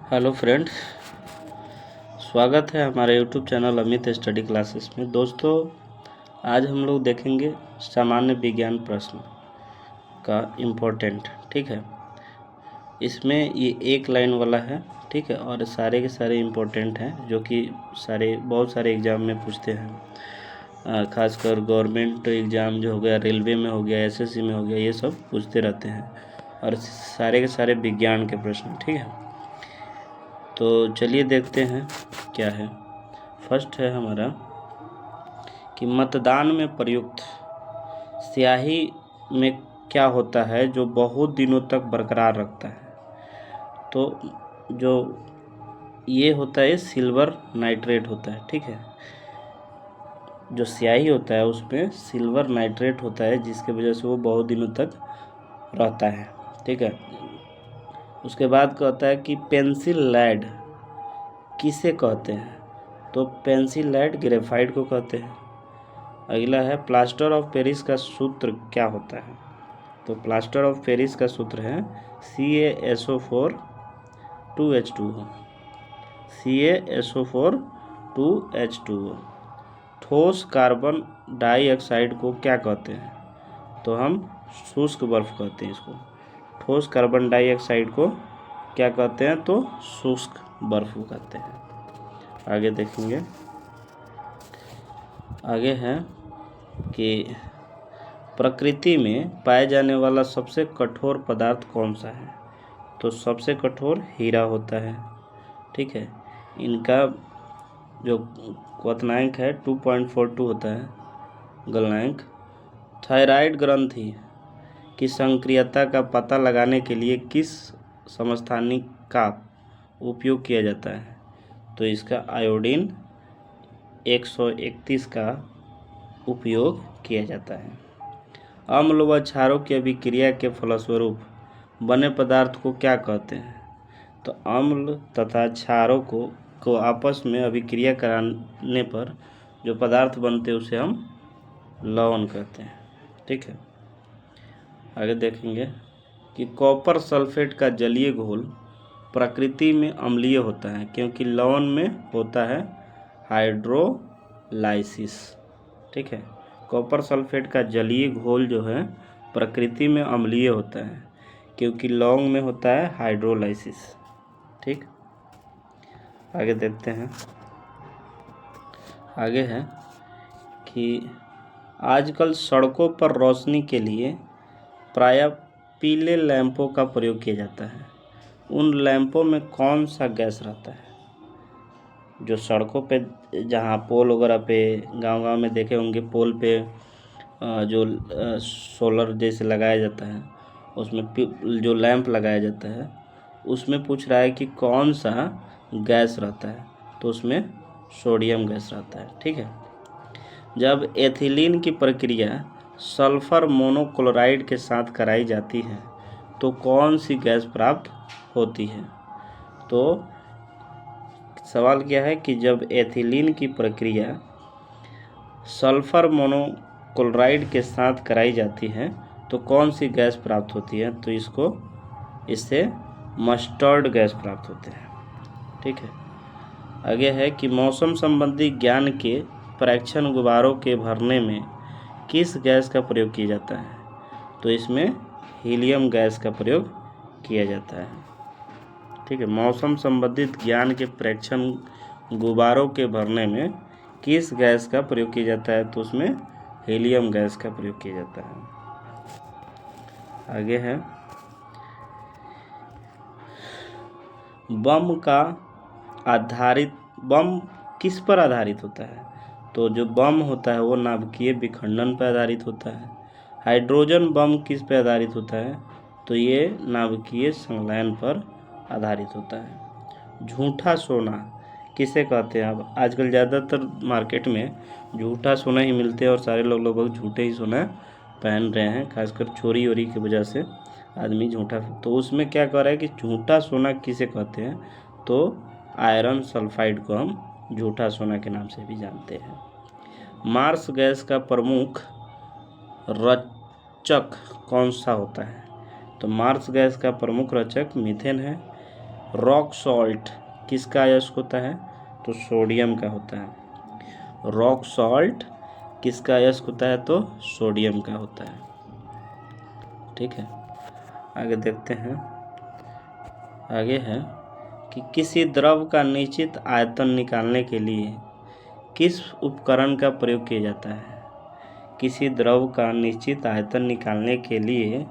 Hello friends, स्वागत है हमारे YouTube channel Amit study classes में। दोस्तों, आज हम लोग देखेंगे सामान्य विज्ञान प्रश्न का इम्पोर्टेंट। ठीक है, इसमें ये एक लाइन वाला है। ठीक है, और सारे के सारे इम्पोर्टेंट हैं जो कि बहुत सारे एग्ज़ाम में पूछते हैं। खासकर गवर्नमेंट एग्ज़ाम जो हो गया, रेलवे में हो गया, एसएससी में हो गया, ये सब पूछते रहते हैं और सारे के सारे विज्ञान के प्रश्न। ठीक है, तो चलिए देखते हैं क्या है। फर्स्ट है हमारा कि मतदान में प्रयुक्त स्याही में क्या होता है जो बहुत दिनों तक बरकरार रखता है। तो जो ये होता है सिल्वर नाइट्रेट होता है। ठीक है, जो स्याही होता है उसमें सिल्वर नाइट्रेट होता है जिसके वजह से वो बहुत दिनों तक रहता है। ठीक है, उसके बाद कहता है कि पेंसिल लेड किसे कहते हैं। तो पेंसिल लेड ग्रेफाइट को कहते हैं। अगला है प्लास्टर ऑफ पेरिस का सूत्र क्या होता है। तो प्लास्टर ऑफ पेरिस का सूत्र है CaSO4 2H2O। CaSO4 2H2O। ठोस कार्बन डाइऑक्साइड को क्या कहते हैं। तो हम शुष्क बर्फ कहते हैं इसको। ठोस कार्बन डाइऑक्साइड को क्या कहते हैं। तो शुष्क बर्फ कहते हैं। आगे देखेंगे। आगे है कि प्रकृति में पाए जाने वाला सबसे कठोर पदार्थ कौन सा है। तो सबसे कठोर हीरा होता है। ठीक है, इनका जो क्वथनांक है 2.42 होता है गलनांक। थायराइड ग्रंथि की सक्रियता का पता लगाने के लिए किस समस्थानिक का उपयोग किया जाता है। तो इसका आयोडीन 131 का उपयोग किया जाता है। अम्ल व क्षारों की अभिक्रिया के फलस्वरूप बने पदार्थ को क्या कहते हैं। तो अम्ल तथा क्षारों को आपस में अभिक्रिया कराने पर जो पदार्थ बनते हैं उसे हम लवण कहते हैं। ठीक है, आगे देखेंगे कि कॉपर सल्फेट का जलीय घोल प्रकृति में अम्लीय होता है क्योंकि लवण में होता है हाइड्रोलाइसिस। ठीक है, कॉपर सल्फेट का जलीय घोल जो है प्रकृति में अम्लीय होता है क्योंकि लौंग में होता है हाइड्रोलाइसिस। ठीक, आगे देखते हैं। आगे है कि आजकल सड़कों पर रोशनी के लिए प्रायः पीले लैंपों का प्रयोग किया जाता है। उन लैंपों में कौन सा गैस रहता है। जो सड़कों पे जहाँ पोल वगैरह पे गांव में देखे होंगे, पोल पे जो सोलर जैसे लगाया जाता है उसमें जो लैंप लगाया जाता है उसमें पूछ रहा है कि कौन सा गैस रहता है। तो उसमें सोडियम गैस रहता है। ठीक है, जब एथिलीन की प्रक्रिया सल्फर मोनोक्लोराइड के साथ कराई जाती है तो कौन सी गैस प्राप्त होती है। तो सवाल क्या है कि जब एथिलीन की प्रक्रिया सल्फर मोनोक्लोराइड के साथ कराई जाती है तो कौन सी गैस प्राप्त होती है। तो इससे मस्टर्ड गैस प्राप्त होते हैं। ठीक है, आगे है कि मौसम संबंधी ज्ञान के परीक्षण गुब्बारों के भरने में किस गैस का प्रयोग किया जाता है। तो इसमें हीलियम गैस का प्रयोग किया जाता है। ठीक है, मौसम संबंधित ज्ञान के परीक्षण गुब्बारों के भरने में किस गैस का प्रयोग किया जाता है। तो उसमें हीलियम गैस का प्रयोग किया जाता है। आगे है बम किस पर आधारित होता है। तो जो बम होता है वो नाभिकीय विखंडन पर आधारित होता है। हाइड्रोजन बम किस पर आधारित होता है। तो ये नाभिकीय संलयन पर आधारित होता है। झूठा सोना किसे कहते हैं। अब आजकल ज़्यादातर मार्केट में झूठा सोना ही मिलते हैं और सारे लोग लगभग झूठे ही सोना पहन रहे हैं, खासकर चोरी वोरी की वजह से आदमी झूठा। तो उसमें क्या कह रहा है कि झूठा सोना किसे कहते हैं। तो आयरन सल्फाइड को हम झूठा सोना के नाम से भी जानते हैं। मार्स गैस का प्रमुख रचक कौन सा होता है। तो मार्स गैस का प्रमुख रचक मीथेन है। रॉक सॉल्ट किसका अयस्क होता है? तो सोडियम का होता है। रॉक सॉल्ट किसका अयस्क होता है? तो सोडियम का होता है। ठीक है, आगे देखते हैं। आगे है कि किसी द्रव का निश्चित आयतन निकालने के लिए किस उपकरण का प्रयोग किया जाता है? किसी द्रव का निश्चित आयतन निकालने के लिए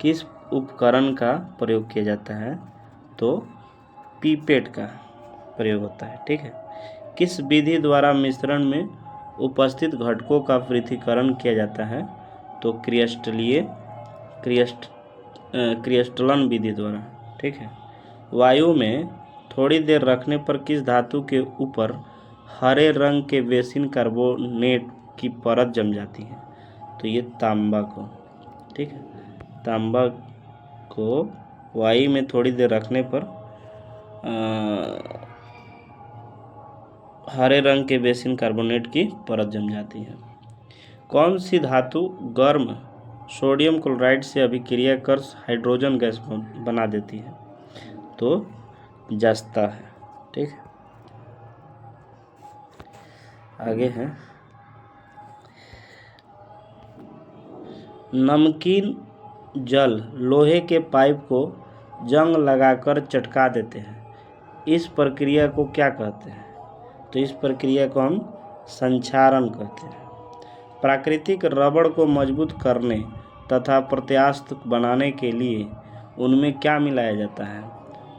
किस उपकरण का प्रयोग किया जाता है? तो पीपेट का प्रयोग होता है। ठीक है, किस विधि द्वारा मिश्रण में उपस्थित घटकों का पृथक्करण किया जाता है? तो क्रिस्टलन विधि द्वारा। ठीक है, वायु में थोड़ी देर रखने पर किस धातु के ऊपर हरे रंग के बेसिन कार्बोनेट की परत जम जाती है? तो ये तांबा को। ठीक है, तांबा को वायु में थोड़ी देर रखने पर हरे रंग के बेसिन कार्बोनेट की परत जम जाती है। कौन सी धातु गर्म सोडियम क्लोराइड से अभिक्रिया कर हाइड्रोजन गैस बना देती है? तो जस्ता है। ठीक है, आगे है नमकीन जल लोहे के पाइप को जंग लगाकर चटका देते हैं, इस प्रक्रिया को क्या कहते हैं? तो इस प्रक्रिया को हम संक्षारण कहते हैं। प्राकृतिक रबड़ को मजबूत करने तथा प्रत्यास्थ बनाने के लिए उनमें क्या मिलाया जाता है?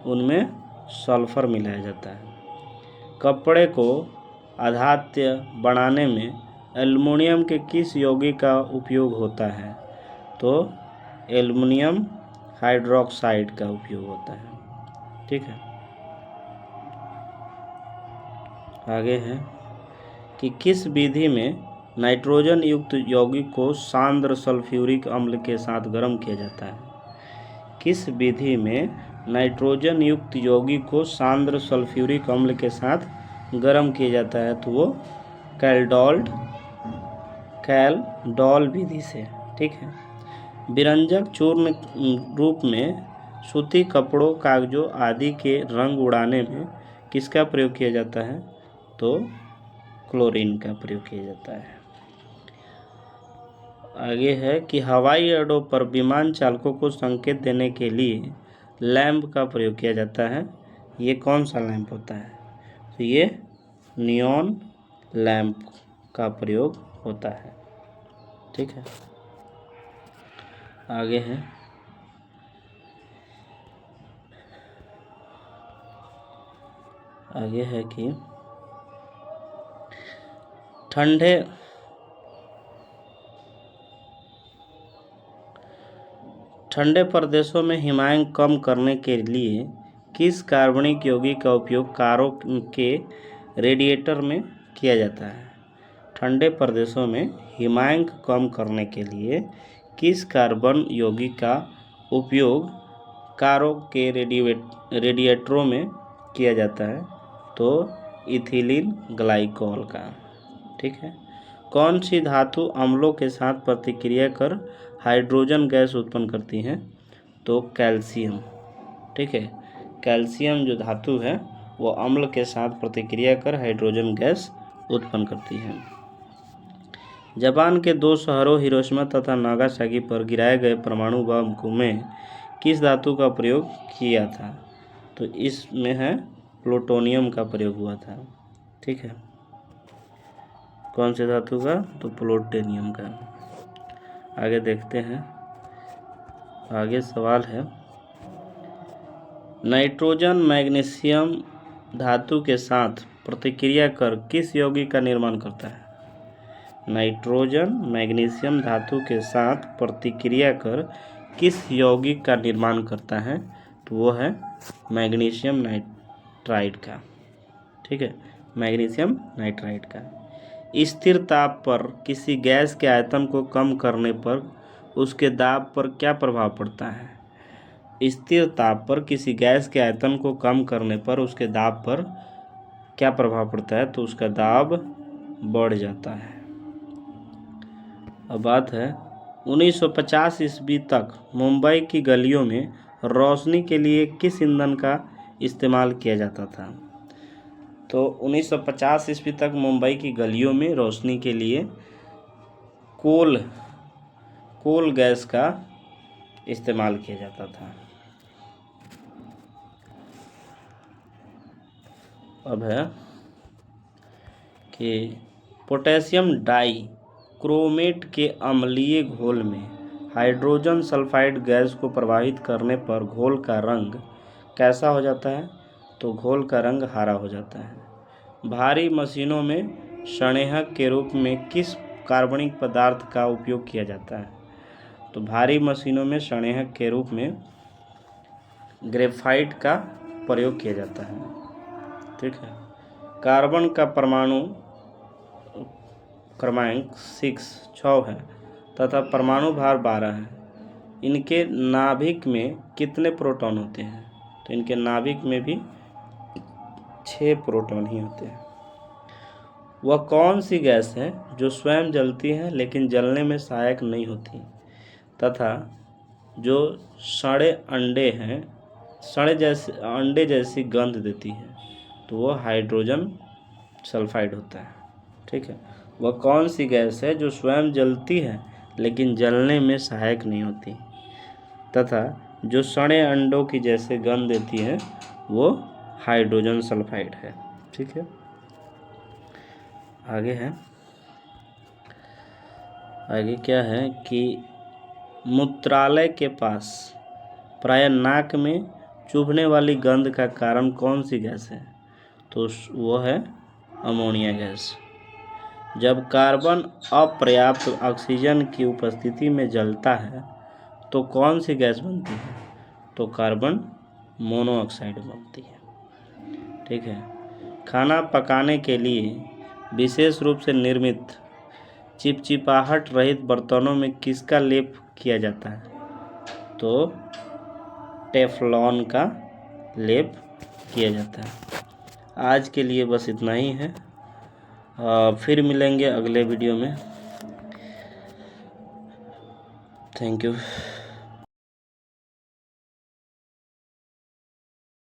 उनमें सल्फर मिलाया जाता है। कपड़े को अधात्य बनाने में एल्युमिनियम के किस यौगिक का उपयोग होता है? तो एल्युमिनियम हाइड्रोक्साइड का उपयोग होता है। ठीक है, आगे है कि किस विधि में नाइट्रोजन युक्त यौगिक को सांद्र सल्फ्यूरिक अम्ल के साथ गर्म किया जाता है? किस विधि में नाइट्रोजन युक्त यौगिक को सांद्र सल्फ्यूरिक अम्ल के साथ गर्म किया जाता है? तो वो कैल्डोल विधि से। ठीक है, विरंजक चूर्ण रूप में सूती कपड़ों, कागजों आदि के रंग उड़ाने में किसका प्रयोग किया जाता है? तो क्लोरीन का प्रयोग किया जाता है। आगे है कि हवाई अड्डों पर विमान चालकों को संकेत देने के लिए लैंप का प्रयोग किया जाता है। ये कौन सा लैंप होता है? तो ये नियॉन लैंप का प्रयोग होता है। ठीक है, आगे है कि ठंडे प्रदेशों में हिमांक कम करने के लिए किस कार्बनिक यौगिक का उपयोग कारों के रेडिएटर में किया जाता है? ठंडे प्रदेशों में हिमांक कम करने के लिए किस कार्बन यौगिक का उपयोग कारों के रेडिएटरों में किया जाता है? तो इथिलीन ग्लाइकॉल का। ठीक है, कौन सी धातु अम्लों के साथ प्रतिक्रिया कर हाइड्रोजन गैस उत्पन्न करती है? तो कैल्शियम। ठीक है, कैल्शियम जो धातु है वो अम्ल के साथ प्रतिक्रिया कर हाइड्रोजन गैस उत्पन्न करती है। जापान के 2 शहरों हिरोशिमा तथा नागासाकी पर गिराए गए परमाणु बम में किस धातु का प्रयोग किया था? तो इसमें है प्लूटोनियम का प्रयोग हुआ था। ठीक है, कौन से धातु का? तो प्लूटोनियम का। आगे देखते हैं। आगे सवाल है नाइट्रोजन मैग्नीशियम धातु के साथ प्रतिक्रिया कर किस यौगिक का निर्माण करता है? नाइट्रोजन मैग्नीशियम धातु के साथ प्रतिक्रिया कर किस यौगिक का निर्माण करता है? तो वो है मैग्नीशियम नाइट्राइड का। ठीक है, मैग्नीशियम नाइट्राइड का। स्थिर ताप पर किसी गैस के आयतन को कम करने पर उसके दाब पर क्या प्रभाव पड़ता है? स्थिर ताप पर किसी गैस के आयतन को कम करने पर उसके दाब पर क्या प्रभाव पड़ता है? तो उसका दाब बढ़ जाता है। अब बात है 1950 ईस्वी तक मुंबई की गलियों में रोशनी के लिए किस ईंधन का इस्तेमाल किया जाता था। तो 1950 ईस्वी तक मुंबई की गलियों में रोशनी के लिए कोल गैस का इस्तेमाल किया जाता था। अब है कि पोटेशियम डाई क्रोमेट के अम्लीय घोल में हाइड्रोजन सल्फाइड गैस को प्रवाहित करने पर घोल का रंग कैसा हो जाता है? तो घोल का रंग हरा हो जाता है। भारी मशीनों में संरेखक के रूप में किस कार्बनिक पदार्थ का उपयोग किया जाता है? तो भारी मशीनों में संरेखक के रूप में ग्रेफाइट का प्रयोग किया जाता है। ठीक है। कार्बन का परमाणु क्रमांक 6 है तथा परमाणु भार 12 है। इनके नाभिक में कितने प्रोटॉन होते हैं? तो इनके नाभिक में भी 6 प्रोटॉन ही होते हैं। वह कौन सी गैस है जो स्वयं जलती है लेकिन जलने में सहायक नहीं होती तथा जो सड़े अंडे जैसी गंध देती है? तो वह हाइड्रोजन सल्फाइड होता है। ठीक है। वह कौन सी गैस है जो स्वयं जलती है लेकिन जलने में सहायक नहीं होती तथा जो सड़े अंडों की जैसे गंध देती है? वो हाइड्रोजन सल्फाइड है। ठीक है। आगे क्या है कि मूत्रालय के पास प्रायः नाक में चुभने वाली गंध का कारण कौन सी गैस है? तो वो है अमोनिया गैस। जब कार्बन अपर्याप्त ऑक्सीजन की उपस्थिति में जलता है तो कौन सी गैस बनती है? तो कार्बन मोनोऑक्साइड बनती है। ठीक है। खाना पकाने के लिए विशेष रूप से निर्मित चिपचिपाहट रहित बर्तनों में किसका लेप किया जाता है? तो टेफ्लॉन का लेप किया जाता है। आज के लिए बस इतना ही है। फिर मिलेंगे अगले वीडियो में। Thank you.